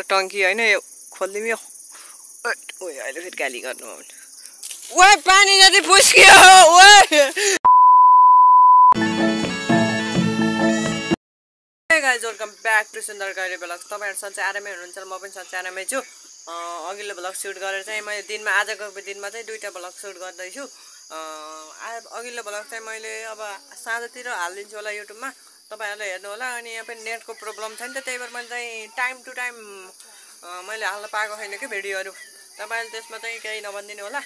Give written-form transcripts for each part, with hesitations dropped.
टंकी हैन यो खोल्दिम यो ओए अहिले फेरि गाली गर्नु ओए पानी जति फुस्कियो ओए Hey guys, welcome back to Sundar Kairi Vlogs. तपाईहरु सन्चै आरामै हुनुहुन्छ र म पनि सन्चै आरामै छु। अघिल्लो भ्लग सुट गरेर चाहिँ मैले दिनमा आजको दिनमा चाहिँ दुईटा भ्लग सुट गर्दै छु। अघिल्लो भ्लग चाहिँ मैले अब साँझतिर हाल्दिन्छु होला युट्युबमा। तपाईहरुले हेर्नु होला अनि यहाँ पनि नेटको प्रब्लम छ नि त, त्यही भएर मैले चाहिँ टाइम टु टाइम मैले हाल्न पाएको छैन के भिडियोहरु। तपाईहरुले त्यसमा चाहिँ केही नभन्दिनु होला।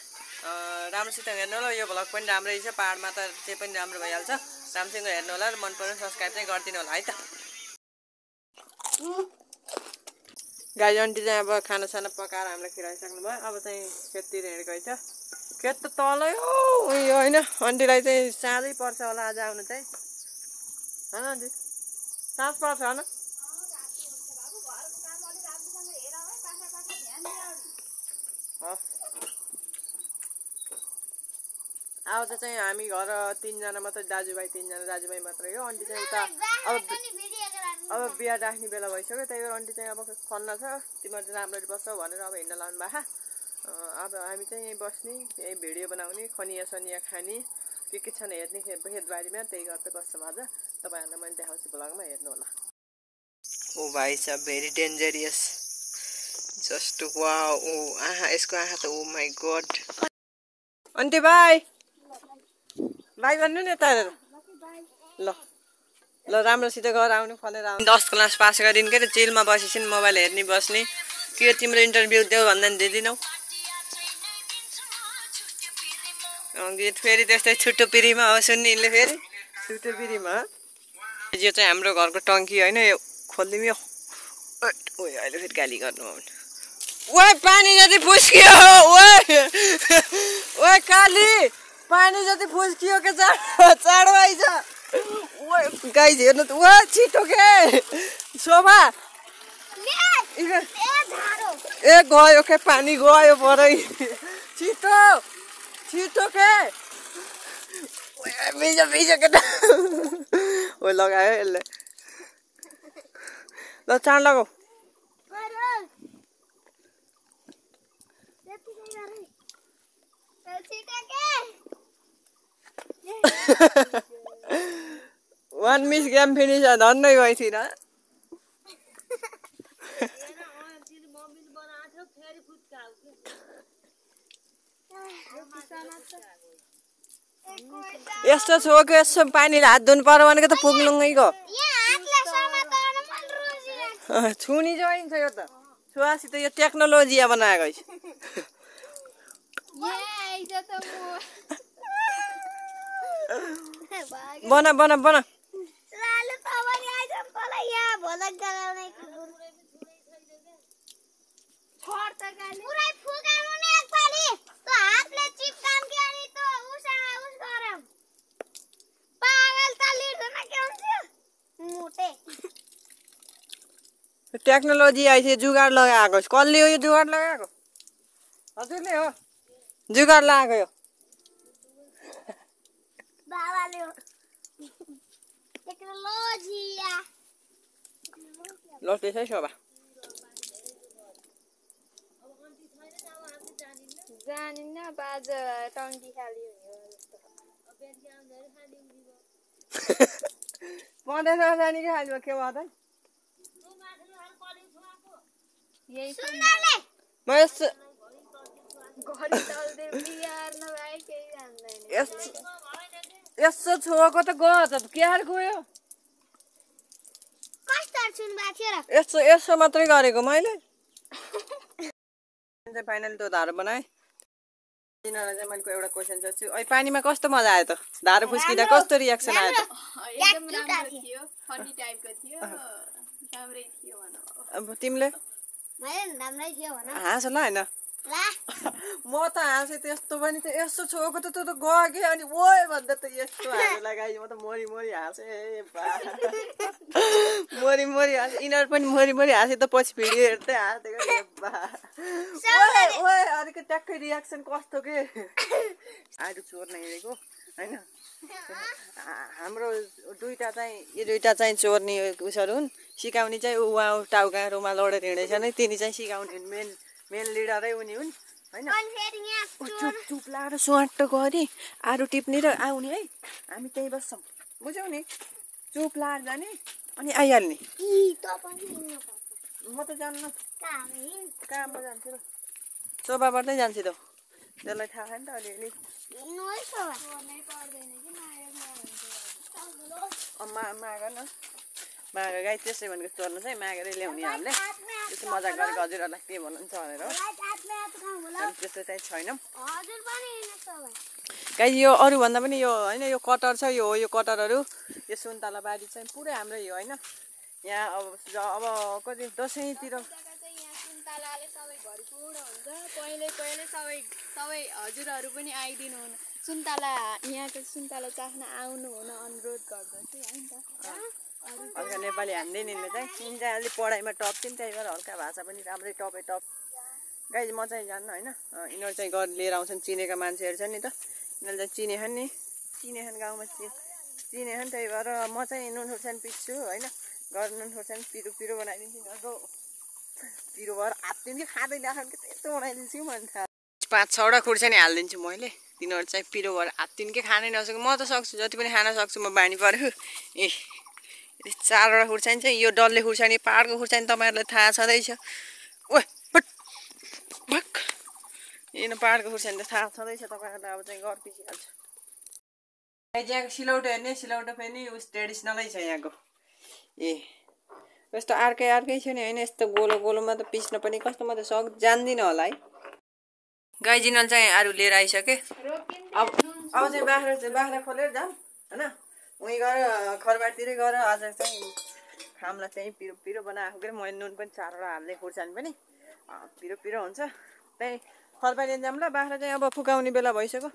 राम्रोसित हेर्नु होला, यो भ्लग पनि राम्रै छ, पहाडमा त जे पनि राम्रो भइहाल्छ। राम्रोसँग हेर्नु होला र मन पर्यो सब्स्क्राइब चाहिँ गरिदिनु होला है त। गाई आन्टी चाहिँ अब खानासाना पकाएर हामीलाई खिराइसक्नु भयो। अब चाहिँ खेततिर हिँडेको छ। खेत त तलै हो उयो हैन, आन्टीलाई चाहिँ साँझै पर्छ होला आज आउनु चाहिँ, हैन आन्टी? साँझ पर्छ हैन? अब चाहिँ हामी घर 3 जना मात्रै, दाजुभाइ 3 जना दाजुभाइ मात्रै हो। आन्टी चाहिँ उता अब बिहा राख्ने बेला भइसक्यो, त्यही भएर आन्टी चाहिँ अब खन्न छ, तिमीहरू चाहिँ राम्ररी बस्छौ भनेर अब हिँड्न लाउनु भएको। अब हामी चाहिँ यहीँ बस्ने, यही भिडियो बनाउने, खनिया सनिया खाने, के छन् हेर्ने खेतबारीमा, त्यही गर्दै बस्छौँ आज। तपाईहरुलाई मैले देखाउँछु भ्लगमा, हेर्नु होला। ओ भाइ साहब भेरी डेन्जरियस, जस्ट वाओ। ओ आहा, यसको आँखा त oh my god. Aunty bye bye भन्नु नि त ल ल, राम्रोसित घर आउनु, फलेर आउनु। 10 क्लास पास गरिन् के चिलमा बसिसिन मोबाइल हेर्ने बस्ने। के तिम्रो इन्टरभ्यू देऊ भन्दा नि दिदिनौ। गीत फेरि त्यस्तै छुट्टो पिरीमा हो सुन्ने यिनले, फेरि छुट्टो पिरीमा। यो चाहिँ हाम्रो घरको टंकी हैन, यो खोल्दिम यो ओए अहिले फेरि गाली गर्नु ओए पानी जति फुस्कियो ओए ओए काली पानी जति फुस्कियो के चाडो आइछ ओए गाइस हेर्नु त ओए छिटो के शोभा ए गयो के पानी गयो परै छिटो छिटो के ओए बिजो बिजो के ओए लगायो यसले ल चाड लगाऊ One miss game finish and on नहीं हुई थी ना। यस्तो छोको यस्तो पानीले हात धुनु पर्यो भनेको त पुग्लुङ्गै गयो। छुनी जोइन्छ यो त, छुवासी त यो टेक्नोलोजी बनाएको छ। बना बना बना टेक्नोलोजी आइसक्यो, जुगाड लगाएको। कसले हो यो जुगाड लगाएको? हजुरले हो जुगाड लगाएको यो। बाबाले हो टेक्नोलोजी या ल त्यसै शोभा जानिन्न बाज टंकी खाली पढेर जाने के खाली के भयो त यही सुन्नाले म यस्तो घरी चल्दै बिहार नभए केही जान्दैन। यस्तो छोको त गयो त केहार गयो कस्तो सुन्बा थियो र यस्तो यस्तो मात्रै गरेको मैले। चाहिँ फाइनली त्यो धारो बनाए। तिनीहरुलाई चाहिँ मैले एउटा क्वेशन सोध्छु, अहिले पानीमा कस्तो मजा आयो त? धारो फुस्किँदा कस्तो रिएक्सन आयो त? एकदम राम्रो थियो, फनी टाइपको थियो, राम्रै थियो भन। अब तिमीले? मैले राम्रै थियो भन। हाँस ल हैन म त हाँसे त्यस्तो पनि त यस्तो छोको त त्यो त गयो के अनि ओए भन्दा त यस्तो हाँस लगाइ म त मरि मरि हाँसे बा मरि मरि हाँसे। यिनीहरु पनि मरि मरि हाँसे त पछि भिडियो हेर्दै हाँसेको ए बा ओए ओए अरे के ट्याक्कै रिएक्सन कस्तो के आलु चोर्न हिँडेको हैन हाम्रो दुईटा चाहिँ यो दुईटा चाहिँ चोर्ने उसहरू हुन् सिकाउने चाहिँ उहाँ टाउका रुमाल ओढेर हिँडेछ नि तिनी चाहिँ सिकाउने मेन लिडरै उनी हुन् हैन चुप चुप लाएर स्वाट गरी आरू टिप्ने र आउने है हामी त्यही बस्छौँ बुझ्यौ नि चुप लाएर जाने अनि आइहाल्ने म त जान्न कहाँमा जान्छु र शोभाबाटै जान्छु त त्यसलाई थाहा छ नि त अलिअलि माग न माग गाई त्यसै भनेको चोर्नु चाहिँ मागेरै ल्याउने हामीले त्यस्तो मजा गरेको हजुरहरूलाई के भन्नुहुन्छ भनेर हो हामी त्यस्तो चाहिँ छैनौँ गाई यो अरूभन्दा पनि यो होइन यो कटर छ यो कटरहरू यो सुन्तला बारी चाहिँ पुरै हाम्रो यो होइन यहाँ अब कति दसैँतिर सुन्तलाले सबै भरपूर हुन्छ पहिले सबै हजुरहरू पनि आइदिनु हुन सुन्तला यहाँको सुन्तला चाख्न आउनु हुन अनुरोध गर्दछु है नि त हल्का नेपाली हान्दै निले चाहिँ अलिक पढाइमा टप थियौँ त्यही भएर हल्का भाषा पनि राम्रै टप गाई म चाहिँ जान्न होइन यिनीहरू चाहिँ लिएर आउँछन् चिनेका मान्छेहरू छन् नि त यिनीहरूले चाहिँ चिनेछन् गाउँमा चिनेछन् त्यही भएर म चाहिँ नुन खुर्सानी पिस्छु होइन घर नुन खुर्सानी पिरो बनाइदिन्छु यिनीहरूको पिरो भएर हात्दिनु कि खाँदै ल्याएको कि त्यस्तो बनाइदिन्छु कि मैले थाहा 5-6वटा खुर्सानी हालिदिन्छु मैले तिनीहरू चाहिँ पिरो भएर हात्दिनु कि खानै नसक्छु म त सक्छु जति पनि खान सक्छु म बानी पऱ्यो 4वटा खुर्सानी चाहिँ यो डल्ले खुर्सानी पाहाडको खुर्सानी तपाईँहरूलाई थाहा छँदैछ ओए यिनीहरू पाहाडको खुर्सानी त थाहा छँदैछ तपाईँहरूलाई अब चाहिँ घर पिसिहाल्छ यहाँको सिलौटो हेर्ने सिलौटो पनि उस ट्रेडिसनलै छ यहाँको कस्तो अर्कै छ नि होइन यस्तो गोलोमा त पिस्न पनि कस्तो म त जान्दिनँ होला है गाईजिनल चाहिँ आरू लिएर आइसके अब चाहिँ बाख्रा खोलेर जाऊँ होइन उहीँ गएर खरबारतिरै गएर आज चाहिँ खामलाई चाहिँ पिरो बनाएको के मैले नुन पनि 4वटा हाल्दै खुर्सानी पनि पिरो हुन्छ त्यही खरबारी जाऊँ ल बाख्रा चाहिँ अब फुकाउने बेला भइसक्यो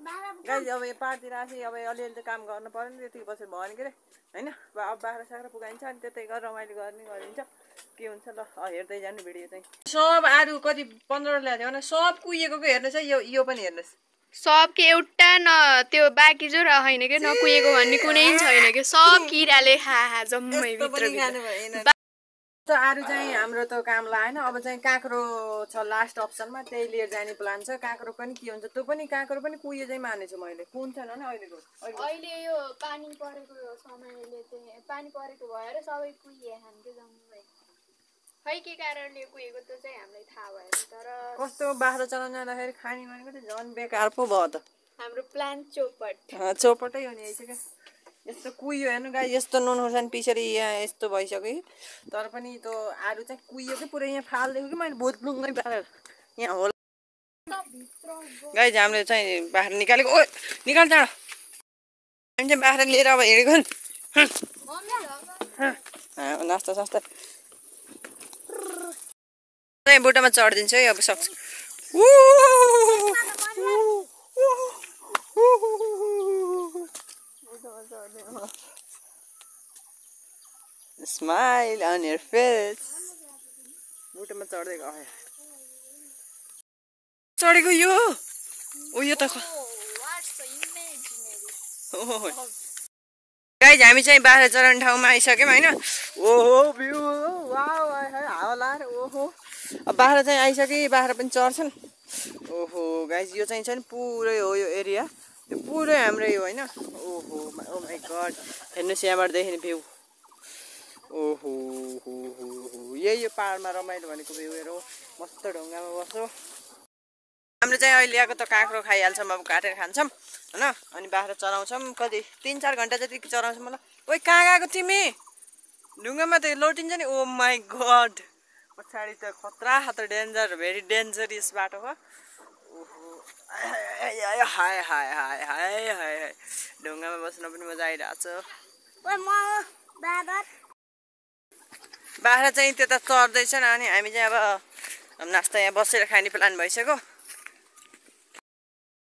गाई अब यो पाहाडतिर आएपछि अब अलिअलि त काम गर्नु पर्यो नि त्यतिकै बसेर भएन के अरे होइन अब बाख्रा साख्रा फुकाइन्छ अनि त्यतै गरेर रमाइलो गरिन्छ के हुन्छ ल हेर्दै जानु भिडियो चाहिँ सब आरू कति 15वटा ल्याएको थियो भने सब कुहिएको हेर्नुहोस् है यो पनि हेर्नुहोस् सबको एउटा न त्यो बाँकी जो होइन कि नकुहिएको भन्ने कुनै छैन कि सब किराले जम्मै भित्र आरू चाहिँ हाम्रो त काम लागेन अब चाहिँ काँक्रो छ लास्ट अप्सनमा त्यही लिएर जाने प्लान छ काँक्रो पनि के हुन्छ त्यो पनि काँक्रो पनि कुहियो चाहिँ मानेछु मैले कुन छैन नि अहिले यो पानी परेको समयले चाहिँ पानी परेको भएर सबै कुहिएछन् के जम्मै खै के कारणले कुहिएको त्यो चाहिँ हामीलाई थाहा भएन तर कस्तो बाख्रा चलाउन जाँदाखेरि खाने भनेको त झन् बेकार पो भयो त हाम्रो प्लान चौपटै हो नि आइसक्यो यस्तो कुहियो हेर्नु गाई यस्तो नुन खुर्सानी पिसेर यहाँ यस्तो भइसक्यो कि तर पनि त्यो आरू चाहिँ कुहियो कि पुरै यहाँ फाल्दिएको कि मैले भुत्लुङ्गै पारेर यहाँ होला गाई हामीले चाहिँ बाख्रा निकालेको ओ निकाल जाँड हामी चाहिँ बाख्रा लिएर अब हिँडेको नास्ता सास्ता बुट्टामा चढिदिन्छु है अब सक्छु Smile on your face. बुट्टामा चढ्दै गयो चढेको यो ओ यो त गाइज हामी चाहिँ बाख्रा चराउने ठाउँमा आइसक्यौँ होइन ओहो भ्यू वाउ हावा लाएर ओहो अब बाख्रा चाहिँ आइसके बाख्रा पनि चढ्छन् ओहो गाइज यो चाहिँ छ नि पुरै हो यो एरिया यो पुरै हाम्रै हो होइन ओहो ओ माई गड हेर्नुहोस् यहाँबाट देख्ने भ्यू ओहो हो यो पाहाडमा रमाइलो भनेको भ्यू हेरौँ मस्त ढुङ्गामा बस्छौँ हाम्रो चाहिँ अहिले ल्याएको त काँक्रो खाइहाल्छौँ अब काटेर खान्छौँ होइन अनि बाख्रा चराउँछौँ कति 3-4 घन्टा जति चराउँछौँ मलाई ओइ कहाँ गएको तिमी ढुङ्गामा त लोटिन्छ नि ओ माई गड पछाडि त खतरा डेन्जर भेरी डेन्जरियस बाटो हो ओहो हाय हाय हाय हाय हाय ढुङ्गामा बस्न पनि मजा आइरहेछ बाख्रा चाहिँ त्यता चढ्दैछन् अनि हामी चाहिँ अब नास्ता यहाँ बसेर खाने प्लान भइसक्यो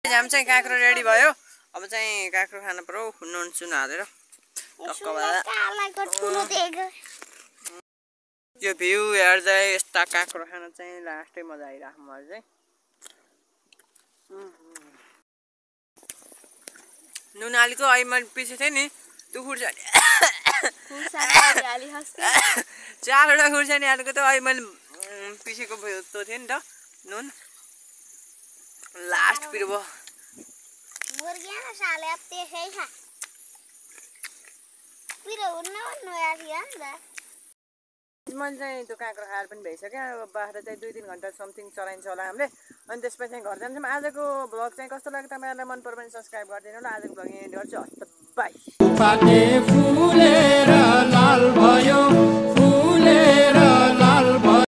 हामी चाहिँ काँक्रो रेडी भयो अब चाहिँ काँक्रो खानु पर्यो नुन सुन हालेर यो भ्यू हेर्दै यस्ता काँक्रो खान चाहिँ लास्टै मजा आइरहेको मलाई चाहिँ नुन हालेको अहिले मैले पिसेको थिएँ नि त्यो खुर्सानी चारवटा खुर्सानी हालेको त अहिले मैले पिसेको त्यो थियो नि त नुन लास्ट पिरो भयो मुर्गियां साले अब त्यसै छ पिरो हुन्न भन्नु यार यार मैले चाहिँ त्यो काँक्रो खाएर पनि भइसक्यो अब बाख्रा चाहिँ 2-3 घन्टा समथिङ चलाइन्छ होला हामीले अनि त्यसपछि चाहिँ घर जान्छौँ आजको भ्लग चाहिँ कस्तो लाग्यो तपाईँहरूलाई मन पर्यो भने सब्सक्राइब गरिदिनु होला आजको भ्लग यहीँ गर्छु हस्त बाई